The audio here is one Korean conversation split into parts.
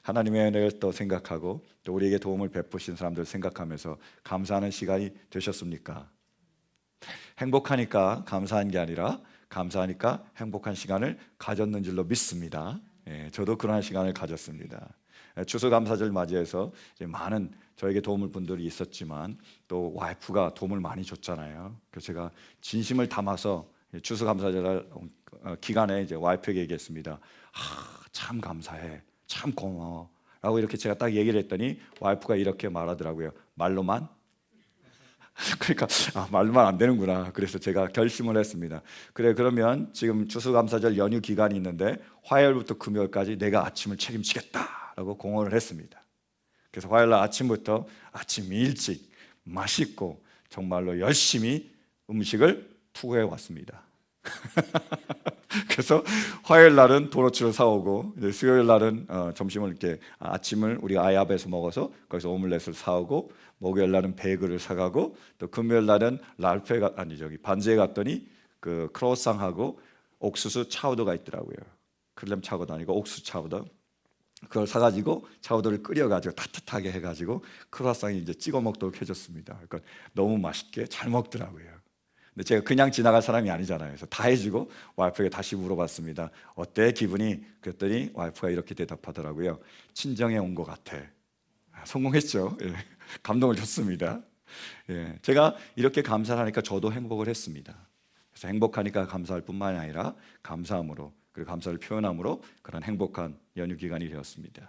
하나님의 은혜를 또 생각하고 또 우리에게 도움을 베푸신 사람들 생각하면서 감사하는 시간이 되셨습니까? 행복하니까 감사한 게 아니라 감사하니까 행복한 시간을 가졌는 줄로 믿습니다. 저도 그러한 시간을 가졌습니다. 추수감사절 맞이해서 이제 많은 저에게 도움을 분들이 있었지만 또 와이프가 도움을 많이 줬잖아요. 그래서 제가 진심을 담아서 추수감사절 기간에 이제 와이프에게 얘기했습니다. 참 감사해, 참 고마워 라고 이렇게 제가 딱 얘기를 했더니 와이프가 이렇게 말하더라고요. 말로만? 그러니까 말로만 안 되는구나. 그래서 제가 결심을 했습니다. 그래, 그러면 지금 추수감사절 연휴 기간이 있는데 화요일부터 금요일까지 내가 아침을 책임지겠다라고 공언을 했습니다. 그래서 화요일 날 아침부터 아침 일찍 맛있고 정말로 열심히 음식을 투고해 왔습니다. 그래서 화요일 날은 도너츠를 사오고 수요일 날은 점심을 이렇게 아침을 우리 아이 앞에서 먹어서 거기서 오믈렛을 사오고 목요일 날은 베이글을 사가고 또 금요일 날은 반지에 갔더니 그 크로상하고 옥수수 차우더가 있더라고요. 크렘 차우더 아니고 옥수수 차우더. 그걸 사가지고 차우더를 끓여가지고 따뜻하게 해가지고 크로상에 이제 찍어 먹도록 해줬습니다. 그러니까 너무 맛있게 잘 먹더라고요. 근데 제가 그냥 지나갈 사람이 아니잖아요. 그래서 다 해주고 와이프에게 다시 물어봤습니다. 어때 기분이? 그랬더니 와이프가 이렇게 대답하더라고요. 친정에 온 것 같아. 성공했죠. 예. 감동을 줬습니다. 예. 제가 이렇게 감사를 하니까 저도 행복을 했습니다. 그래서 행복하니까 감사할 뿐만이 아니라 감사함으로 그리고 감사를 표현함으로 그런 행복한 연휴 기간이 되었습니다.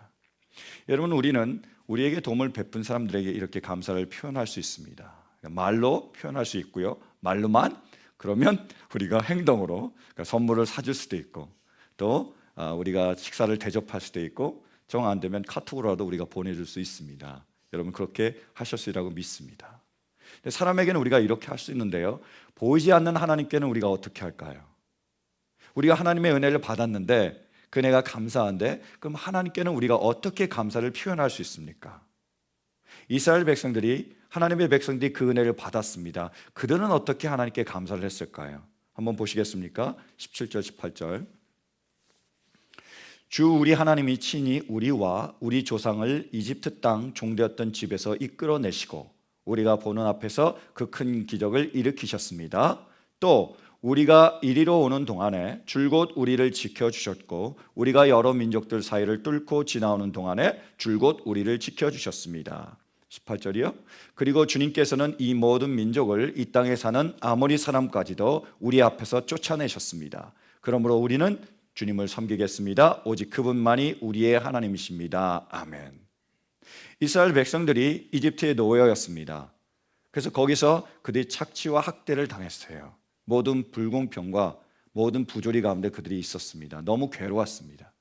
여러분, 우리는 우리에게 도움을 베푼 사람들에게 이렇게 감사를 표현할 수 있습니다. 말로 표현할 수 있고요. 말로만 그러면 우리가 행동으로 그러니까 선물을 사줄 수도 있고 또 우리가 식사를 대접할 수도 있고 정 안 되면 카톡으로라도 우리가 보내줄 수 있습니다. 여러분 그렇게 하셨으리라고 믿습니다. 사람에게는 우리가 이렇게 할 수 있는데요. 보이지 않는 하나님께는 우리가 어떻게 할까요? 우리가 하나님의 은혜를 받았는데 그 은혜가 감사한데 그럼 하나님께는 우리가 어떻게 감사를 표현할 수 있습니까? 이스라엘 백성들이 하나님의 백성들이 그 은혜를 받았습니다. 그들은 어떻게 하나님께 감사를 했을까요? 한번 보시겠습니까? 17절 18절 주 우리 하나님이 친히 우리와 우리 조상을 이집트 땅 종되었던 집에서 이끌어내시고 우리가 보는 앞에서 그 큰 기적을 일으키셨습니다. 또 우리가 이리로 오는 동안에 줄곧 우리를 지켜주셨고 우리가 여러 민족들 사이를 뚫고 지나오는 동안에 줄곧 우리를 지켜주셨습니다. 18절이요. 그리고 주님께서는 이 모든 민족을 이 땅에 사는 아모리 사람까지도 우리 앞에서 쫓아내셨습니다. 그러므로 우리는 주님을 섬기겠습니다. 오직 그분만이 우리의 하나님이십니다. 아멘. 이스라엘 백성들이 이집트의 노예였습니다. 그래서 거기서 그들이 착취와 학대를 당했어요. 모든 불공평과 모든 부조리 가운데 그들이 있었습니다. 너무 괴로웠습니다.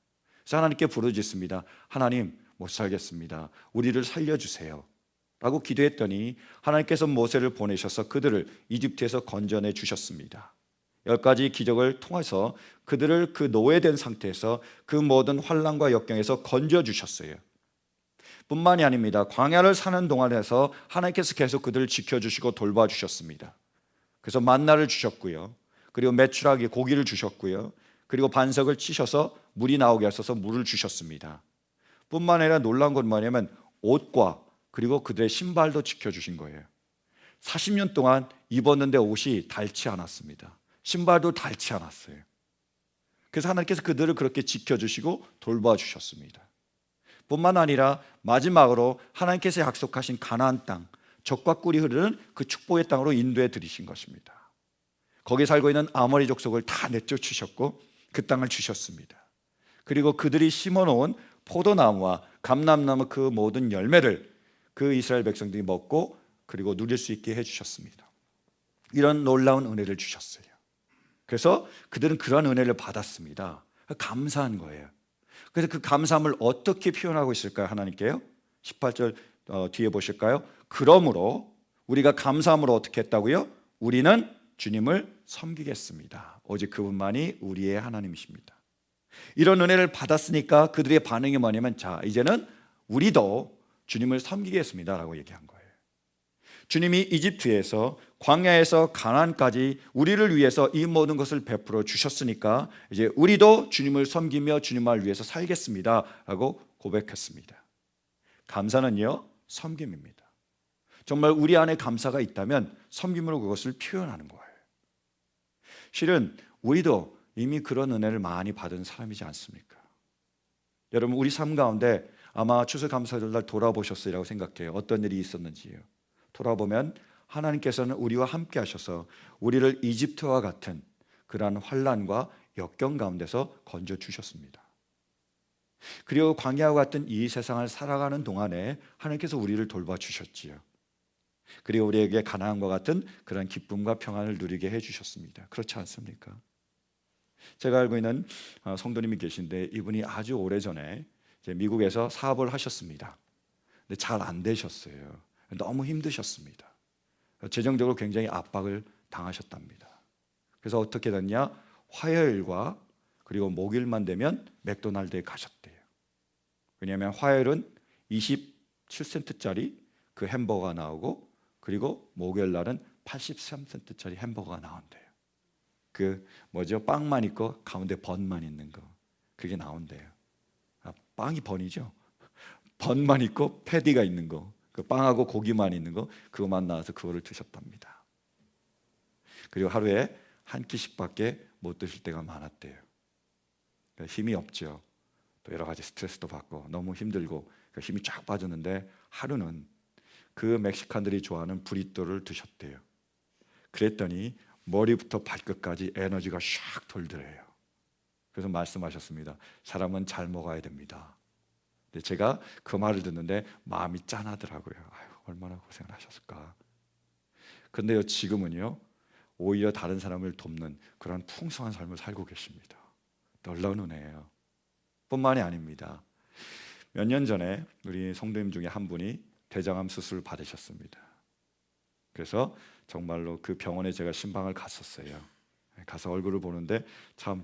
그래서 하나님께 부르짖습니다. 하나님, 못 살겠습니다. 우리를 살려주세요 라고 기도했더니 하나님께서 모세를 보내셔서 그들을 이집트에서 건져내 주셨습니다. 10가지 기적을 통해서 그들을 그 노예된 상태에서 그 모든 환난과 역경에서 건져주셨어요. 뿐만이 아닙니다. 광야를 사는 동안에서 하나님께서 계속 그들을 지켜주시고 돌봐주셨습니다. 그래서 만나를 주셨고요. 그리고 메추라기 고기를 주셨고요. 그리고 반석을 치셔서 물이 나오게 하셔서 물을 주셨습니다. 뿐만 아니라 놀라운 건 뭐냐면 옷과 그리고 그들의 신발도 지켜주신 거예요. 40년 동안 입었는데 옷이 닳지 않았습니다. 신발도 닳지 않았어요. 그래서 하나님께서 그들을 그렇게 지켜주시고 돌봐주셨습니다. 뿐만 아니라 마지막으로 하나님께서 약속하신 가나안 땅, 젖과 꿀이 흐르는 그 축복의 땅으로 인도해 드리신 것입니다. 거기 살고 있는 아모리 족속을 다 내쫓으셨고 그 땅을 주셨습니다. 그리고 그들이 심어놓은 포도나무와 감람나무 그 모든 열매를 그 이스라엘 백성들이 먹고 그리고 누릴 수 있게 해주셨습니다. 이런 놀라운 은혜를 주셨어요. 그래서 그들은 그러한 은혜를 받았습니다. 감사한 거예요. 그래서 그 감사함을 어떻게 표현하고 있을까요? 하나님께요? 18절 뒤에 보실까요? 그러므로 우리가 감사함으로 어떻게 했다고요? 우리는 주님을 섬기겠습니다. 오직 그분만이 우리의 하나님이십니다. 이런 은혜를 받았으니까 그들의 반응이 뭐냐면 자, 이제는 우리도 주님을 섬기겠습니다 라고 얘기한 거예요. 주님이 이집트에서 광야에서 가나안까지 우리를 위해서 이 모든 것을 베풀어 주셨으니까 이제 우리도 주님을 섬기며 주님을 위해서 살겠습니다 라고 고백했습니다. 감사는요, 섬김입니다. 정말 우리 안에 감사가 있다면 섬김으로 그것을 표현하는 거예요. 실은 우리도 이미 그런 은혜를 많이 받은 사람이지 않습니까? 여러분, 우리 삶 가운데 아마 추수감사절날 돌아보셨으리라고 생각해요. 어떤 일이 있었는지요. 돌아보면 하나님께서는 우리와 함께 하셔서 우리를 이집트와 같은 그러한 환난과 역경 가운데서 건져 주셨습니다. 그리고 광야와 같은 이 세상을 살아가는 동안에 하나님께서 우리를 돌봐 주셨지요. 그리고 우리에게 가나안과 같은 그런 기쁨과 평안을 누리게 해주셨습니다. 그렇지 않습니까? 제가 알고 있는 성도님이 계신데 이분이 아주 오래전에 미국에서 사업을 하셨습니다. 근데 잘 안 되셨어요. 너무 힘드셨습니다. 재정적으로 굉장히 압박을 당하셨답니다. 그래서 어떻게 됐냐? 화요일과 그리고 목요일만 되면 맥도날드에 가셨대요. 왜냐하면 화요일은 27센트짜리 그 햄버거가 나오고 그리고 목요일 날은 83센트짜리 햄버거가 나온대요. 그 뭐죠? 빵만 있고 가운데 번만 있는 거, 그게 나온대요. 빵이 번이죠. 번만 있고 패티가 있는 거, 그 빵하고 고기만 있는 거, 그거만 나와서 그거를 드셨답니다. 그리고 하루에 한 끼씩밖에 못 드실 때가 많았대요. 그러니까 힘이 없죠. 또 여러 가지 스트레스도 받고 너무 힘들고 그러니까 힘이 쫙 빠졌는데 하루는 그 멕시칸들이 좋아하는 브리또를 드셨대요. 그랬더니 머리부터 발끝까지 에너지가 샥 돌더래요. 그래서 말씀하셨습니다. 사람은 잘 먹어야 됩니다. 근데 제가 그 말을 듣는데 마음이 짠하더라고요. 아유, 얼마나 고생을 하셨을까. 근데요, 지금은요, 오히려 다른 사람을 돕는 그런 풍성한 삶을 살고 계십니다. 놀라운 은혜예요. 뿐만이 아닙니다. 몇 년 전에 우리 성도님 중에 한 분이 대장암 수술을 받으셨습니다. 그래서 정말로 그 병원에 제가 신방을 갔었어요. 가서 얼굴을 보는데 참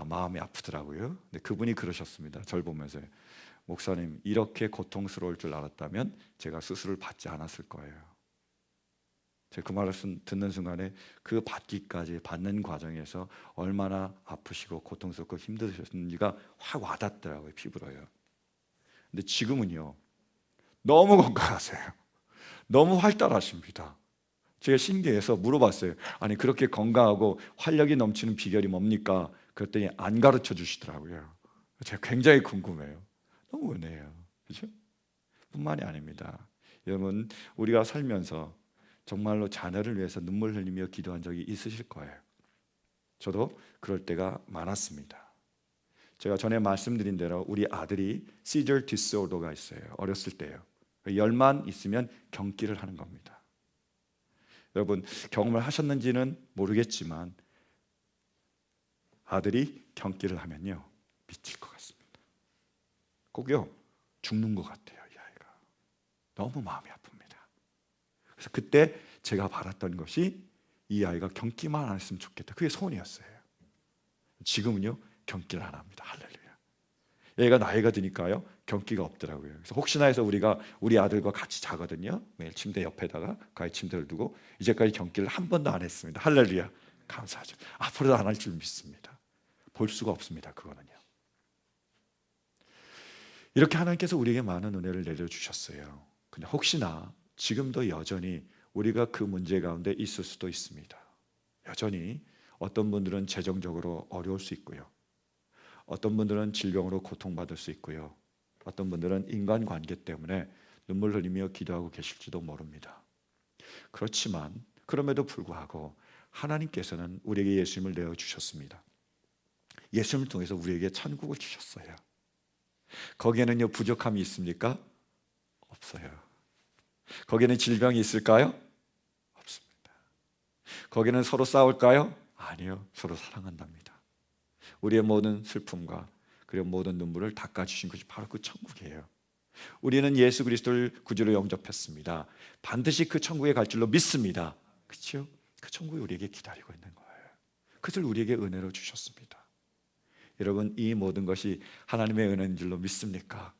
마음이 아프더라고요. 근데 그분이 그러셨습니다. 저를 보면서 목사님, 이렇게 고통스러울 줄 알았다면 제가 수술을 받지 않았을 거예요. 제가 그 말을 듣는 순간에 그 받기까지 받는 과정에서 얼마나 아프시고 고통스럽고 힘드셨는지가 확 와닿더라고요. 피부로요. 근데 지금은요, 너무 건강하세요. 너무 활달하십니다. 제가 신기해서 물어봤어요. 아니, 그렇게 건강하고 활력이 넘치는 비결이 뭡니까? 그랬더니 안 가르쳐 주시더라고요. 제가 굉장히 궁금해요. 너무 은혜예요. 그렇죠? 뿐만이 아닙니다. 여러분, 우리가 살면서 정말로 자녀를 위해서 눈물 흘리며 기도한 적이 있으실 거예요. 저도 그럴 때가 많았습니다. 제가 전에 말씀드린 대로 우리 아들이 seizure disorder가 있어요. 어렸을 때요. 열만 있으면 경기를 하는 겁니다. 여러분, 경험을 하셨는지는 모르겠지만 아들이 경기를 하면요, 미칠 것 같습니다. 꼭요, 죽는 것 같아요. 이 아이가 너무 마음이 아픕니다. 그래서 그때 제가 바랐던 것이 이 아이가 경기만 안 했으면 좋겠다. 그게 소원이었어요. 지금은요, 경기를 안 합니다. 할렐루야. 얘가 나이가 드니까요, 경기가 없더라고요. 그래서 혹시나 해서 우리가 우리 아들과 같이 자거든요. 매일 침대 옆에다가 그 아이 침대를 두고 이제까지 경기를 한 번도 안 했습니다. 할렐루야. 감사하죠. 앞으로도 안 할 줄 믿습니다. 볼 수가 없습니다. 그거는요. 이렇게 하나님께서 우리에게 많은 은혜를 내려주셨어요. 근데 혹시나 지금도 여전히 우리가 그 문제 가운데 있을 수도 있습니다. 여전히 어떤 분들은 재정적으로 어려울 수 있고요. 어떤 분들은 질병으로 고통받을 수 있고요. 어떤 분들은 인간관계 때문에 눈물 흘리며 기도하고 계실지도 모릅니다. 그렇지만 그럼에도 불구하고 하나님께서는 우리에게 예수님을 내어주셨습니다. 예수님을 통해서 우리에게 천국을 주셨어요. 거기에는요, 부족함이 있습니까? 없어요. 거기에는 질병이 있을까요? 없습니다. 거기는 서로 싸울까요? 아니요. 서로 사랑한답니다. 우리의 모든 슬픔과 그리고 모든 눈물을 닦아주신 것이 바로 그 천국이에요. 우리는 예수 그리스도를 구주로 영접했습니다. 반드시 그 천국에 갈 줄로 믿습니다. 그렇죠? 그 천국이 우리에게 기다리고 있는 거예요. 그것을 우리에게 은혜로 주셨습니다. 여러분, 이 모든 것이 하나님의 은혜인 줄로 믿습니까?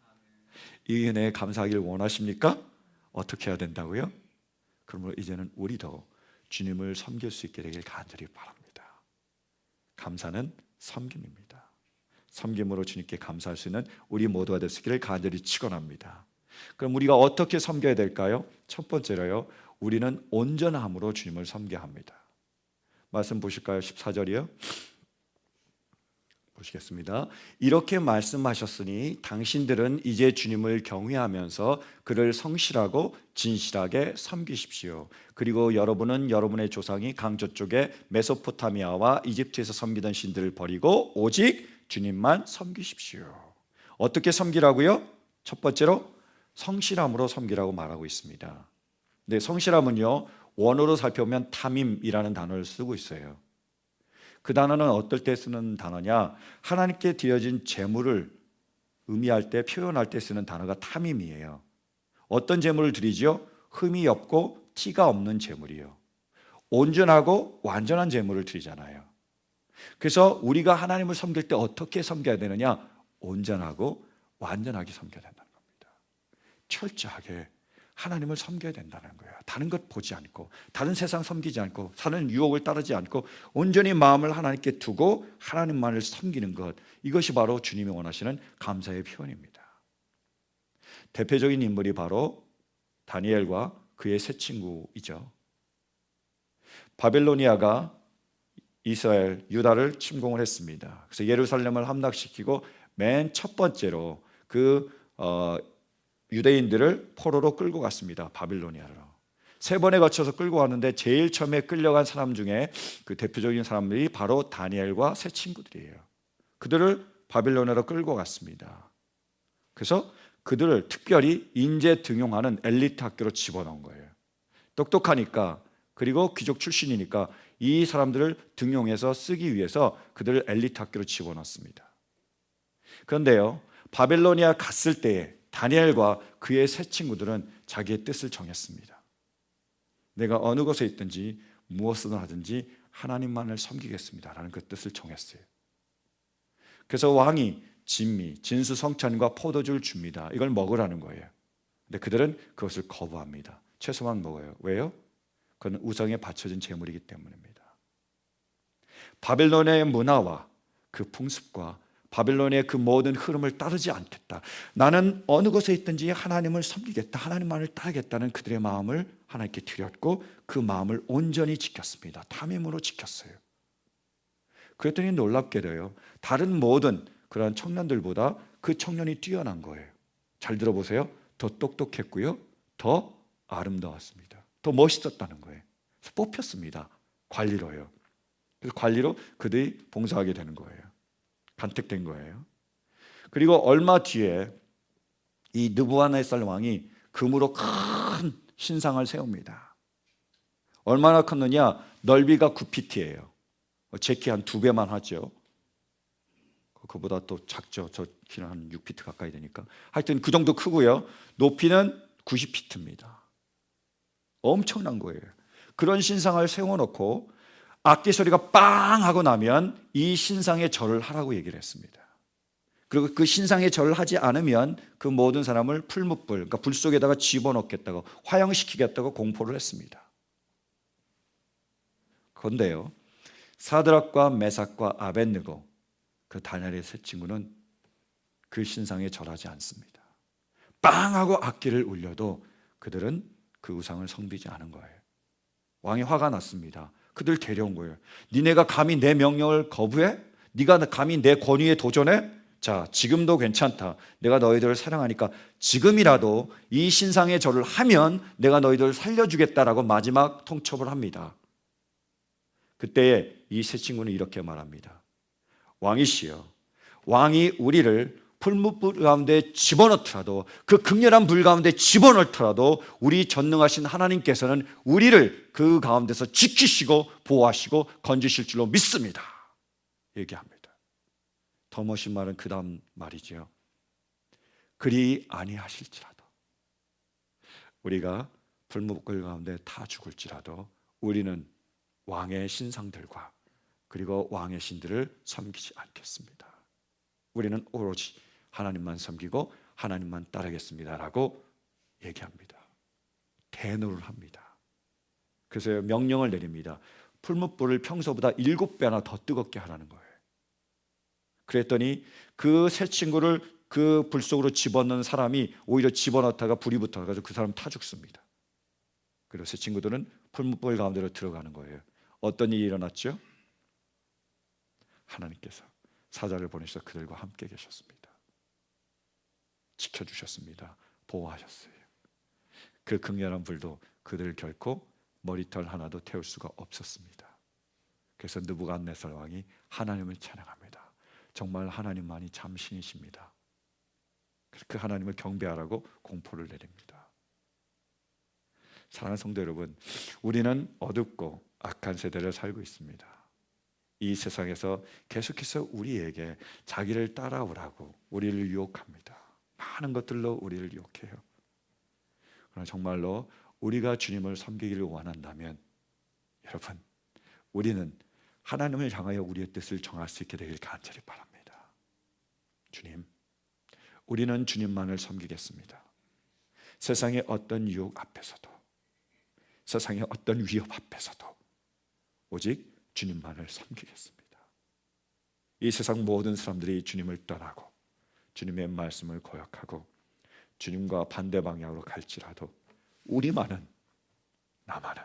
이 은혜에 감사하기를 원하십니까? 어떻게 해야 된다고요? 그러므로 이제는 우리도 주님을 섬길 수 있게 되길 간절히 바랍니다. 감사는 섬김입니다. 섬김으로 주님께 감사할 수 있는 우리 모두가 되시기를 간절히 축원합니다. 그럼 우리가 어떻게 섬겨야 될까요? 첫 번째로요, 우리는 온전함으로 주님을 섬겨야 합니다. 말씀 보실까요? 14절이요. 보시겠습니다. 이렇게 말씀하셨으니 당신들은 이제 주님을 경외하면서 그를 성실하고 진실하게 섬기십시오. 그리고 여러분은 여러분의 조상이 강저쪽에 메소포타미아와 이집트에서 섬기던 신들을 버리고 오직 주님만 섬기십시오. 어떻게 섬기라고요? 첫 번째로 성실함으로 섬기라고 말하고 있습니다. 근데 성실함은요, 원어로 살펴보면 탐임이라는 단어를 쓰고 있어요. 그 단어는 어떨 때 쓰는 단어냐? 하나님께 드려진 제물을 의미할 때, 표현할 때 쓰는 단어가 탐임이에요. 어떤 제물을 드리죠? 흠이 없고 티가 없는 제물이요. 온전하고 완전한 제물을 드리잖아요. 그래서 우리가 하나님을 섬길 때 어떻게 섬겨야 되느냐? 온전하고 완전하게 섬겨야 된다는 겁니다. 철저하게 하나님을 섬겨야 된다는 거예요. 다른 것 보지 않고, 다른 세상 섬기지 않고, 사는 유혹을 따르지 않고 온전히 마음을 하나님께 두고 하나님만을 섬기는 것, 이것이 바로 주님이 원하시는 감사의 표현입니다. 대표적인 인물이 바로 다니엘과 그의 세 친구이죠. 바벨로니아가 이스라엘, 유다를 침공을 했습니다. 그래서 예루살렘을 함락시키고 맨 첫 번째로 유대인들을 포로로 끌고 갔습니다. 바빌로니아로. 세 번에 거쳐서 끌고 왔는데 제일 처음에 끌려간 사람 중에 그 대표적인 사람들이 바로 다니엘과 세 친구들이에요. 그들을 바빌로니아로 끌고 갔습니다. 그래서 그들을 특별히 인재 등용하는 엘리트 학교로 집어넣은 거예요. 똑똑하니까, 그리고 귀족 출신이니까 이 사람들을 등용해서 쓰기 위해서 그들을 엘리트 학교로 집어넣습니다. 그런데요, 바벨로니아 갔을 때에 다니엘과 그의 세 친구들은 자기의 뜻을 정했습니다. 내가 어느 곳에 있든지 무엇을 하든지 하나님만을 섬기겠습니다 라는 그 뜻을 정했어요. 그래서 왕이 진미, 진수성찬과 포도주를 줍니다. 이걸 먹으라는 거예요. 근데 그들은 그것을 거부합니다. 채소만 먹어요. 왜요? 그건 우상에 바쳐진 제물이기 때문입니다. 바벨론의 문화와 그 풍습과 바벨론의 그 모든 흐름을 따르지 않겠다. 나는 어느 곳에 있든지 하나님을 섬기겠다. 하나님만을 따르겠다는 그들의 마음을 하나님께 드렸고 그 마음을 온전히 지켰습니다. 탐임으로 지켰어요. 그랬더니 놀랍게도요, 다른 모든 그런 청년들보다 그 청년이 뛰어난 거예요. 잘 들어보세요. 더 똑똑했고요, 더 아름다웠습니다. 더 멋있었다는 거예요. 그래서 뽑혔습니다. 관리로요. 그래서 관리로 그들이 봉사하게 되는 거예요. 간택된 거예요. 그리고 얼마 뒤에 이 느부갓네살 왕이 금으로 큰 신상을 세웁니다. 얼마나 컸느냐? 넓이가 9피트예요. 제 키 한 2배만 하죠. 그보다 또 작죠. 저 키는 한 6피트 가까이 되니까. 하여튼 그 정도 크고요. 높이는 90피트입니다. 엄청난 거예요. 그런 신상을 세워놓고 악기 소리가 빵 하고 나면 이 신상에 절을 하라고 얘기를 했습니다. 그리고 그 신상에 절을 하지 않으면 그 모든 사람을 풀무불, 그러니까 불 속에다가 집어넣겠다고, 화형시키겠다고 공포를 했습니다. 그런데요, 사드락과 메삭과 아벳느고, 그 다니엘의 세 친구는 그 신상에 절하지 않습니다. 빵 하고 악기를 울려도 그들은 그 우상을 섬기지 않은 거예요. 왕이 화가 났습니다. 그들 데려온 거예요. 니네가 감히 내 명령을 거부해? 네가 감히 내 권위에 도전해? 자, 지금도 괜찮다. 내가 너희들을 사랑하니까 지금이라도 이 신상의 절을 하면 내가 너희들을 살려주겠다라고 마지막 통첩을 합니다. 그때 이 세 친구는 이렇게 말합니다. 왕이시여, 왕이 우리를 풀무불 가운데 집어넣더라도, 그 극렬한 불 가운데 집어넣더라도 우리 전능하신 하나님께서는 우리를 그 가운데서 지키시고 보호하시고 건지실 줄로 믿습니다. 얘기합니다. 더 멋진 말은 그 다음 말이죠. 그리 아니하실지라도, 우리가 불무불 가운데 타 죽을지라도 우리는 왕의 신상들과 그리고 왕의 신들을 섬기지 않겠습니다. 우리는 오로지 하나님만 섬기고 하나님만 따르겠습니다 라고 얘기합니다. 대노를 합니다. 그래서 명령을 내립니다. 풀무불을 평소보다 7배나 더 뜨겁게 하라는 거예요. 그랬더니 그 새 친구를 그 불 속으로 집어넣는 사람이 오히려 집어넣다가 불이 붙어가지고 그 사람 타 죽습니다. 그리고 새 친구들은 풀무불 가운데로 들어가는 거예요. 어떤 일이 일어났죠? 하나님께서 사자를 보내셔서 그들과 함께 계셨습니다. 지켜주셨습니다. 보호하셨어요. 그 극렬한 불도 그들을 결코 머리털 하나도 태울 수가 없었습니다. 그래서 느부갓네살 왕이 하나님을 찬양합니다. 정말 하나님만이 참 신이십니다. 그 하나님을 경배하라고 공포를 내립니다. 사랑하는 성도 여러분, 우리는 어둡고 악한 세대를 살고 있습니다. 이 세상에서 계속해서 우리에게 자기를 따라오라고 우리를 유혹합니다. 많은 것들로 우리를 유혹해요. 그러나 정말로 우리가 주님을 섬기기를 원한다면 여러분, 우리는 하나님을 향하여 우리의 뜻을 정할 수 있게 되길 간절히 바랍니다. 주님, 우리는 주님만을 섬기겠습니다. 세상의 어떤 유혹 앞에서도, 세상의 어떤 위협 앞에서도 오직 주님만을 섬기겠습니다. 이 세상 모든 사람들이 주님을 떠나고 주님의 말씀을 거역하고 주님과 반대 방향으로 갈지라도 우리만은, 나만은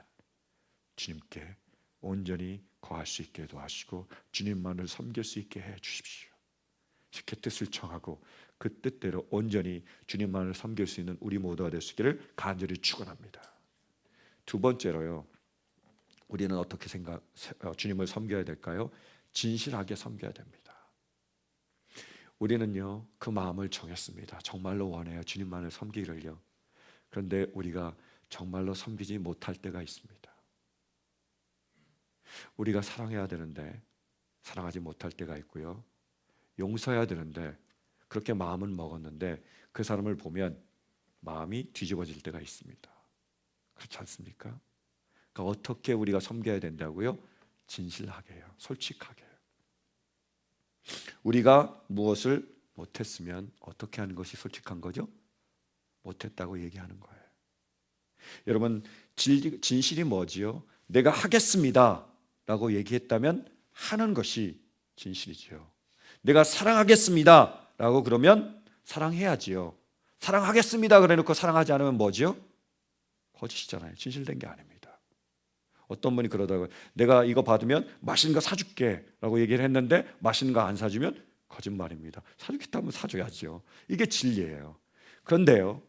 주님께 온전히 거할 수 있게 도와주시고 주님만을 섬길 수 있게 해 주십시오. 이렇게 뜻을 청하고 그 뜻대로 온전히 주님만을 섬길 수 있는 우리 모두가 될 수 있기를 간절히 축원합니다. 두 번째로요, 우리는 어떻게 주님을 섬겨야 될까요? 진실하게 섬겨야 됩니다. 우리는요, 그 마음을 정했습니다. 정말로 원해요. 주님만을 섬기기를요. 그런데 우리가 정말로 섬기지 못할 때가 있습니다. 우리가 사랑해야 되는데 사랑하지 못할 때가 있고요. 용서해야 되는데 그렇게 마음은 먹었는데 그 사람을 보면 마음이 뒤집어질 때가 있습니다. 그렇지 않습니까? 그러니까 어떻게 우리가 섬겨야 된다고요? 진실하게요. 솔직하게요. 우리가 무엇을 못했으면 어떻게 하는 것이 솔직한 거죠? 못했다고 얘기하는 거예요. 여러분, 진실이 뭐지요? 내가 하겠습니다 라고 얘기했다면 하는 것이 진실이지요. 내가 사랑하겠습니다 라고 그러면 사랑해야지요. 사랑하겠습니다 그래 놓고 사랑하지 않으면 뭐지요? 거짓이잖아요. 진실된 게 아닙니다. 어떤 분이 그러다가 내가 이거 받으면 맛있는 거 사줄게 라고 얘기를 했는데 맛있는 거 안 사주면 거짓말입니다. 사주겠다면 사줘야죠. 이게 진리예요. 그런데요,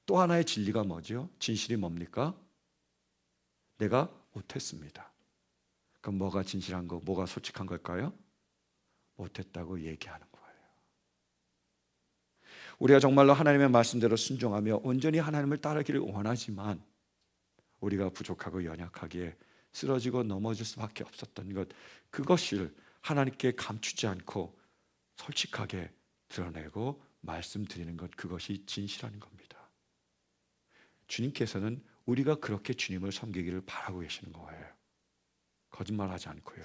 또 하나의 진리가 뭐죠? 진실이 뭡니까? 내가 못했습니다. 그럼 뭐가 진실한 거, 뭐가 솔직한 걸까요? 못했다고 얘기하는 거예요. 우리가 정말로 하나님의 말씀대로 순종하며 온전히 하나님을 따르기를 원하지만 우리가 부족하고 연약하기에 쓰러지고 넘어질 수밖에 없었던 것, 그것을 하나님께 감추지 않고 솔직하게 드러내고 말씀드리는 것, 그것이 진실한 겁니다. 주님께서는 우리가 그렇게 주님을 섬기기를 바라고 계시는 거예요. 거짓말하지 않고요.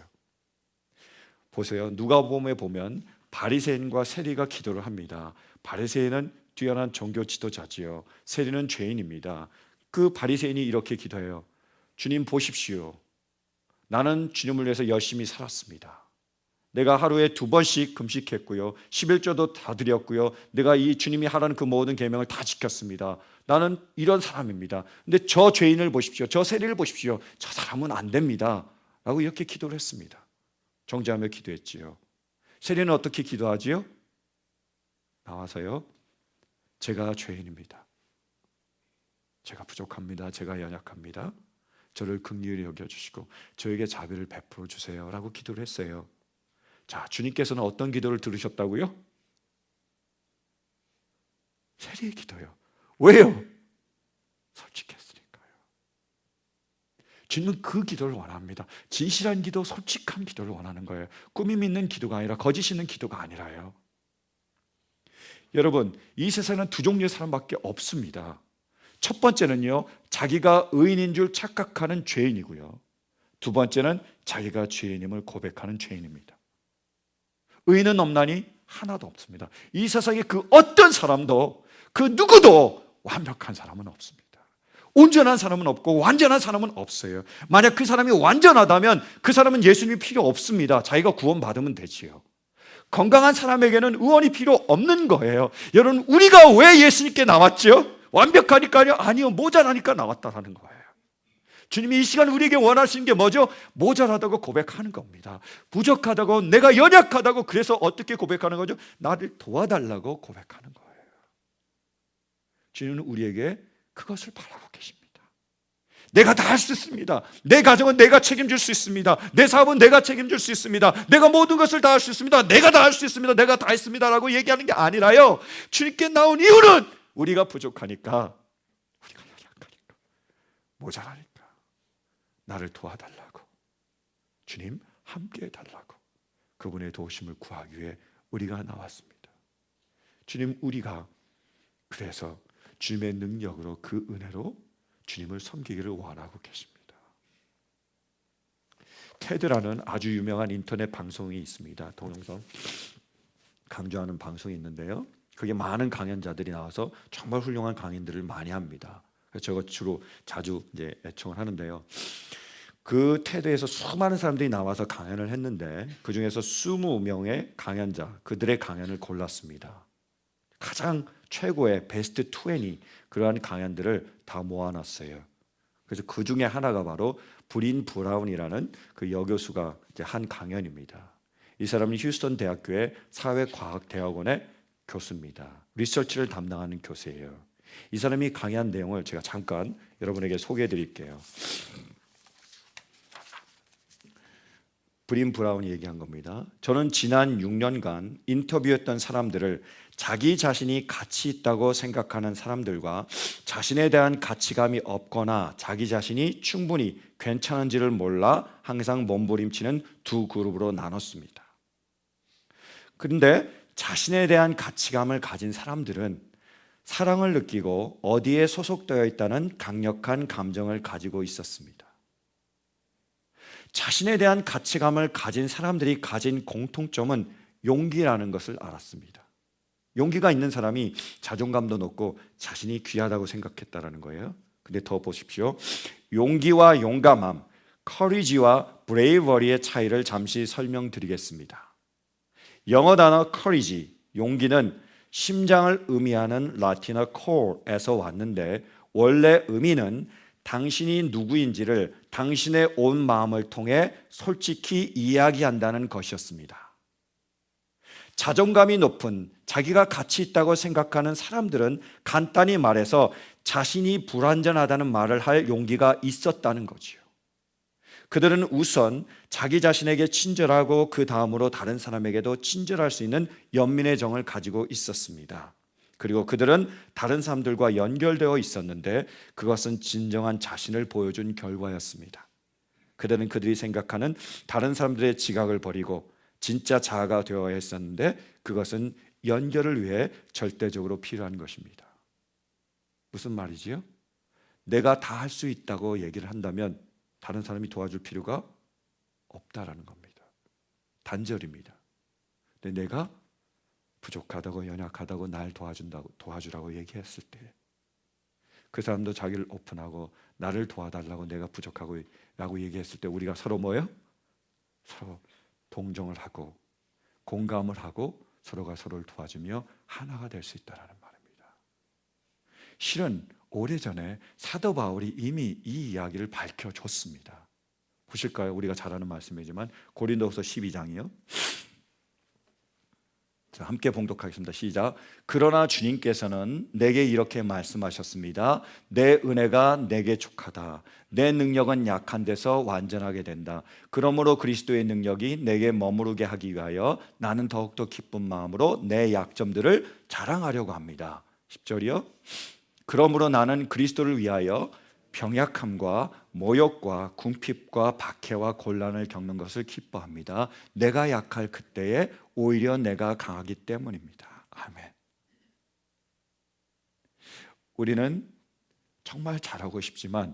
보세요. 누가복음에 보면 바리새인과 세리가 기도를 합니다. 바리새인은 뛰어난 종교 지도자지요. 세리는 죄인입니다. 그 바리새인이 이렇게 기도해요. 주님 보십시오. 나는 주님을 위해서 열심히 살았습니다. 내가 하루에 2번씩 금식했고요. 11조도 다 드렸고요. 내가 이 주님이 하라는 그 모든 계명을 다 지켰습니다. 나는 이런 사람입니다. 근데 저 죄인을 보십시오. 저 세리를 보십시오. 저 사람은 안 됩니다. 라고 이렇게 기도를 했습니다. 정죄하며 기도했지요. 세리는 어떻게 기도하지요? 나와서요. 제가 죄인입니다. 제가 부족합니다. 제가 연약합니다. 저를 긍휼히 여겨주시고 저에게 자비를 베풀어 주세요 라고 기도를 했어요. 자, 주님께서는 어떤 기도를 들으셨다고요? 세리의 기도요. 왜요? 솔직했으니까요. 주님은 그 기도를 원합니다. 진실한 기도, 솔직한 기도를 원하는 거예요. 꾸밈 있는 기도가 아니라, 거짓 있는 기도가 아니라요. 여러분, 이 세상에는 두 종류의 사람밖에 없습니다. 첫 번째는요, 자기가 의인인 줄 착각하는 죄인이고요. 두 번째는 자기가 죄인임을 고백하는 죄인입니다. 의인은 없나니 하나도 없습니다. 이 세상에 그 어떤 사람도, 그 누구도 완벽한 사람은 없습니다. 온전한 사람은 없고 완전한 사람은 없어요. 만약 그 사람이 완전하다면 그 사람은 예수님이 필요 없습니다. 자기가 구원받으면 되지요. 건강한 사람에게는 의원이 필요 없는 거예요. 여러분, 우리가 왜 예수님께 나왔죠? 완벽하니까요? 아니요, 모자라니까 나왔다라는 거예요. 주님이 이 시간 우리에게 원하시는 게 뭐죠? 모자라다고 고백하는 겁니다. 부족하다고, 내가 연약하다고. 그래서 어떻게 고백하는 거죠? 나를 도와달라고 고백하는 거예요. 주님은 우리에게 그것을 바라고 계십니다. 내가 다 할 수 있습니다. 내 가정은 내가 책임질 수 있습니다. 내 사업은 내가 책임질 수 있습니다. 내가 모든 것을 다 할 수 있습니다. 내가 다 할 수 있습니다. 내가 다 했습니다 라고 얘기하는 게 아니라요, 주님께 나온 이유는 우리가 부족하니까, 우리가 연약하니까, 모자라니까 나를 도와달라고, 주님 함께 해달라고, 그분의 도우심을 구하기 위해 우리가 나왔습니다. 주님, 우리가 그래서 주님의 능력으로, 그 은혜로 주님을 섬기기를 원하고 계십니다. 테드라는 아주 유명한 인터넷 방송이 있습니다. 동영상 강조하는 방송이 있는데요, 그게 많은 강연자들이 나와서 정말 훌륭한 강연들을 많이 합니다. 그래서 저거 주로 자주 이제 애청을 하는데요, 그 테드에서 수많은 사람들이 나와서 강연을 했는데 그 중에서 20명의 강연자, 그들의 강연을 골랐습니다. 가장 최고의 베스트 20, 그러한 강연들을 다 모아놨어요. 그래서 그 중에 하나가 바로 브린 브라운이라는 그 여교수가 이제 한 강연입니다. 이 사람은 휴스턴 대학교의 사회과학대학원의 교수입니다. 리서치를 담당하는 교수예요. 이 사람이 강의한 내용을 제가 잠깐 여러분에게 소개해 드릴게요. 브린 브라운이 얘기한 겁니다. 저는 지난 6년간 인터뷰했던 사람들을 자기 자신이 가치 있다고 생각하는 사람들과 자신에 대한 가치감이 없거나 자기 자신이 충분히 괜찮은지를 몰라 항상 몸부림치는 두 그룹으로 나눴습니다. 그런데 자신에 대한 가치감을 가진 사람들은 사랑을 느끼고 어디에 소속되어 있다는 강력한 감정을 가지고 있었습니다. 자신에 대한 가치감을 가진 사람들이 가진 공통점은 용기라는 것을 알았습니다. 용기가 있는 사람이 자존감도 높고 자신이 귀하다고 생각했다라는 거예요. 근데 더 보십시오. 용기와 용감함, courage와 bravery의 차이를 잠시 설명드리겠습니다. 영어 단어 courage, 용기는 심장을 의미하는 라틴어 core에서 왔는데 원래 의미는 당신이 누구인지를 당신의 온 마음을 통해 솔직히 이야기한다는 것이었습니다. 자존감이 높은, 자기가 가치 있다고 생각하는 사람들은 간단히 말해서 자신이 불완전하다는 말을 할 용기가 있었다는 거지요. 그들은 우선 자기 자신에게 친절하고 그 다음으로 다른 사람에게도 친절할 수 있는 연민의 정을 가지고 있었습니다. 그리고 그들은 다른 사람들과 연결되어 있었는데 그것은 진정한 자신을 보여준 결과였습니다. 그들은 그들이 생각하는 다른 사람들의 지각을 버리고 진짜 자아가 되어야 했었는데 그것은 연결을 위해 절대적으로 필요한 것입니다. 무슨 말이지요? 내가 다 할 수 있다고 얘기를 한다면 다른 사람이 도와줄 필요가 없다라는 겁니다. 단절입니다. 근데 내가 부족하다고 연약하다고 날 도와주라고 얘기했을 때 그 사람도 자기를 오픈하고 나를 도와달라고, 내가 부족하고 라고 얘기했을 때 우리가 서로 뭐예요? 서로 동정을 하고 공감을 하고 서로가 서로를 도와주며 하나가 될 수 있다는 말입니다. 실은 오래전에 사도 바울이 이미 이 이야기를 밝혀줬습니다. 보실까요? 우리가 잘 아는 말씀이지만 고린도후서 12장이요. 자, 함께 봉독하겠습니다. 시작. 그러나 주님께서는 내게 이렇게 말씀하셨습니다. 내 은혜가 내게 족하다. 내 능력은 약한 데서 완전하게 된다. 그러므로 그리스도의 능력이 내게 머무르게 하기 위하여 나는 더욱더 기쁜 마음으로 내 약점들을 자랑하려고 합니다. 10절이요. 그러므로 나는 그리스도를 위하여 병약함과 모욕과 궁핍과 박해와 곤란을 겪는 것을 기뻐합니다. 내가 약할 그때에 오히려 내가 강하기 때문입니다. 아멘. 우리는 정말 잘하고 싶지만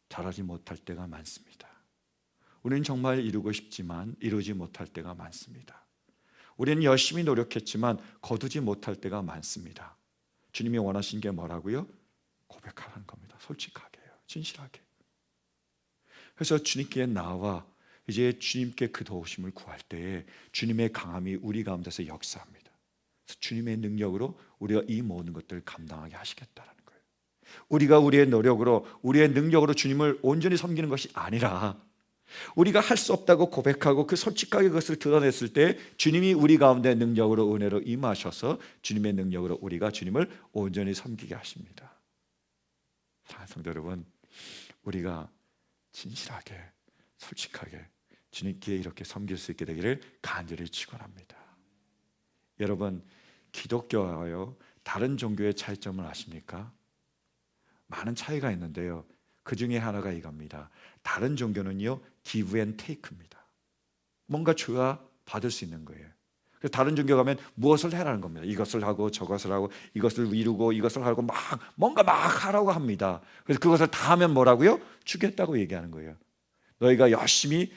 잘하지 못할 때가 많습니다. 우리는 정말 이루고 싶지만 이루지 못할 때가 많습니다. 우리는 열심히 노력했지만 거두지 못할 때가 많습니다. 주님이 원하신 게 뭐라고요? 고백하라는 겁니다. 솔직하게. 진실하게. 그래서 주님께 나와 이제 주님께 그 도우심을 구할 때에 주님의 강함이 우리 가운데서 역사합니다. 그래서 주님의 능력으로 우리가 이 모든 것들을 감당하게 하시겠다는 거예요. 우리가 우리의 노력으로, 우리의 능력으로 주님을 온전히 섬기는 것이 아니라 우리가 할 수 없다고 고백하고 그 솔직하게 그것을 드러냈을 때 주님이 우리 가운데 능력으로, 은혜로 임하셔서 주님의 능력으로 우리가 주님을 온전히 섬기게 하십니다. 사랑하는 성도 여러분, 우리가 진실하게 솔직하게 주님께 이렇게 섬길 수 있게 되기를 간절히 축원합니다. 여러분, 기독교와요 다른 종교의 차이점을 아십니까? 많은 차이가 있는데요, 그 중에 하나가 이겁니다. 다른 종교는요, give and take입니다. 뭔가 줘야 받을 수 있는 거예요. 그래서 다른 종교 가면 무엇을 해라는 겁니다. 이것을 하고 저것을 하고 이것을 이루고 이것을 하고 뭔가 막 하라고 합니다. 그래서 그것을 다 하면 뭐라고요? 주겠다고 얘기하는 거예요. 너희가 열심히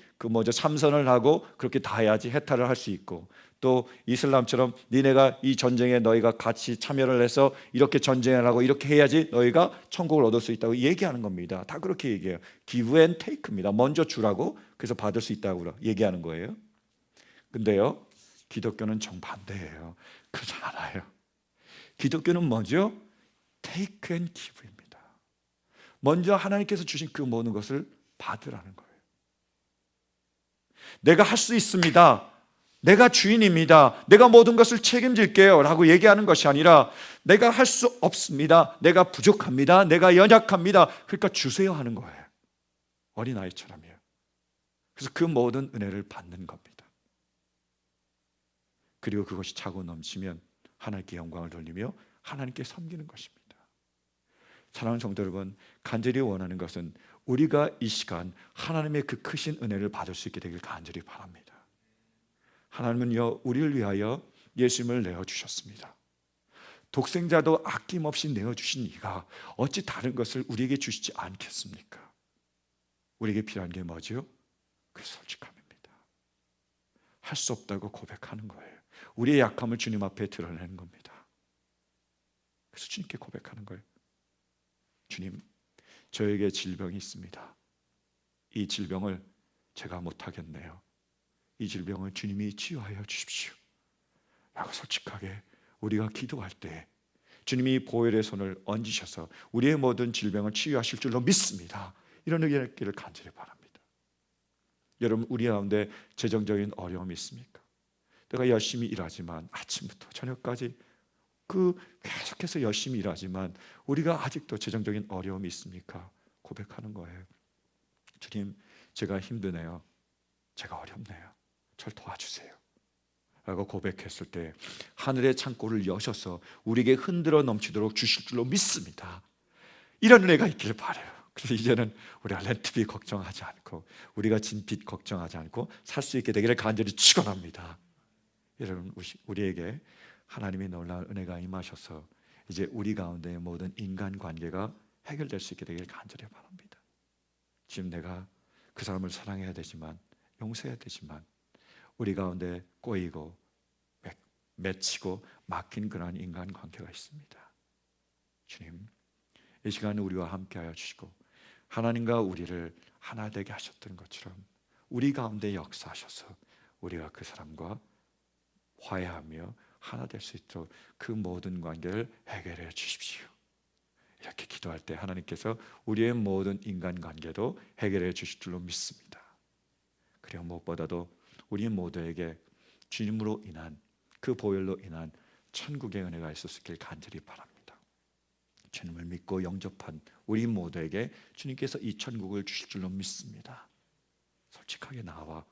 참선을 하고 그렇게 다 해야지 해탈을 할 수 있고, 또 이슬람처럼 니네가 이 전쟁에 너희가 같이 참여를 해서 이렇게 전쟁을 하고 이렇게 해야지 너희가 천국을 얻을 수 있다고 얘기하는 겁니다. 다 그렇게 얘기해요. give and take입니다. 먼저 주라고, 그래서 받을 수 있다고 얘기하는 거예요. 근데요, 기독교는 정반대예요. 그렇지 않아요. 기독교는 뭐죠? take and give입니다. 먼저 하나님께서 주신 그 모든 것을 받으라는 거예요. 내가 할 수 있습니다, 내가 주인입니다, 내가 모든 것을 책임질게요 라고 얘기하는 것이 아니라 내가 할 수 없습니다, 내가 부족합니다, 내가 연약합니다, 그러니까 주세요 하는 거예요. 어린아이처럼요. 그래서 그 모든 은혜를 받는 겁니다. 그리고 그것이 차고 넘치면 하나님께 영광을 돌리며 하나님께 섬기는 것입니다. 사랑하는 성도 여러분, 간절히 원하는 것은 우리가 이 시간 하나님의 그 크신 은혜를 받을 수 있게 되길 간절히 바랍니다. 하나님은요, 우리를 위하여 예수님을 내어주셨습니다. 독생자도 아낌없이 내어주신 이가 어찌 다른 것을 우리에게 주시지 않겠습니까? 우리에게 필요한 게 뭐죠? 그 솔직함입니다. 할 수 없다고 고백하는 거예요. 우리의 약함을 주님 앞에 드러내는 겁니다. 그래서 주님께 고백하는 거예요. 주님, 저에게 질병이 있습니다. 이 질병을 제가 못하겠네요. 이 질병을 주님이 치유하여 주십시오 라고 솔직하게 우리가 기도할 때 주님이 보혈의 손을 얹으셔서 우리의 모든 질병을 치유하실 줄로 믿습니다. 이런 의견을 얻기를 간절히 바랍니다. 여러분, 우리 가운데 재정적인 어려움이 있습니까? 내가 열심히 일하지만 아침부터 저녁까지 계속해서 열심히 일하지만 우리가 아직도 재정적인 어려움이 있습니까? 고백하는 거예요. 주님, 제가 힘드네요. 제가 어렵네요. 절 도와주세요 라고 고백했을 때 하늘의 창고를 여셔서 우리에게 흔들어 넘치도록 주실 줄로 믿습니다. 이런 은혜가 있기를 바라요. 그래서 이제는 우리가 렌트비 걱정하지 않고 우리가 진 빚 걱정하지 않고 살 수 있게 되기를 간절히 축원합니다. 여러분, 우리에게 하나님의 놀라운 은혜가 임하셔서 이제 우리 가운데의 모든 인간관계가 해결될 수 있게 되기를 간절히 바랍니다. 지금 내가 그 사람을 사랑해야 되지만, 용서해야 되지만 우리 가운데 꼬이고 맺히고 막힌 그러한 인간관계가 있습니다. 주님, 이 시간에 우리와 함께하여 주시고 하나님과 우리를 하나 되게 하셨던 것처럼 우리 가운데 역사하셔서 우리가 그 사람과 화해하며 하나 될 수 있도록 그 모든 관계를 해결해 주십시오. 이렇게 기도할 때 하나님께서 우리의 모든 인간관계도 해결해 주실 줄로 믿습니다. 그리고 무엇보다도 우리 모두에게 주님으로 인한 그 보혈로 인한 천국의 은혜가 있을 수 있길 간절히 바랍니다. 주님을 믿고 영접한 우리 모두에게 주님께서 이 천국을 주실 줄로 믿습니다. 솔직하게 나와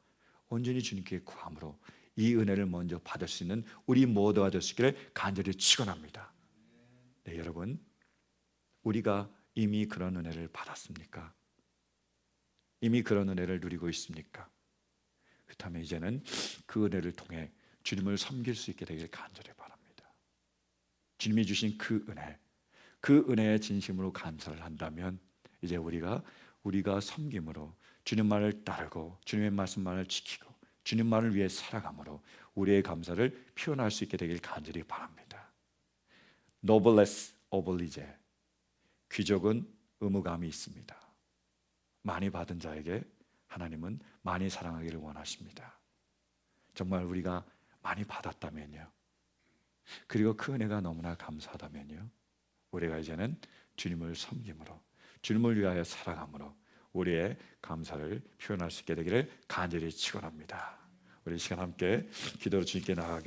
온전히 주님께 구함으로 이 은혜를 먼저 받을 수 있는 우리 모두가 될 수 있기를 간절히 축원합니다. 네, 여러분, 우리가 이미 그런 은혜를 받았습니까? 이미 그런 은혜를 누리고 있습니까? 그렇다면 이제는 그 은혜를 통해 주님을 섬길 수 있게 되길 간절히 바랍니다. 주님이 주신 그 은혜에 진심으로 감사를 한다면 이제 우리가 섬김으로 주님 말을 따르고 주님의 말씀만을 지키고 주님만을 위해 살아감으로 우리의 감사를 표현할 수 있게 되길 간절히 바랍니다. Noblesse oblige, 귀족은 의무감이 있습니다. 많이 받은 자에게 하나님은 많이 사랑하기를 원하십니다. 정말 우리가 많이 받았다면요, 그리고 그 은혜가 너무나 감사하다면요, 우리가 이제는 주님을 섬김으로, 주님을 위하여 살아감으로 우리의 감사를 표현할 수 있게 되기를 간절히 축원합니다. 우리 이 시간 함께 기도로 주님께 나아가게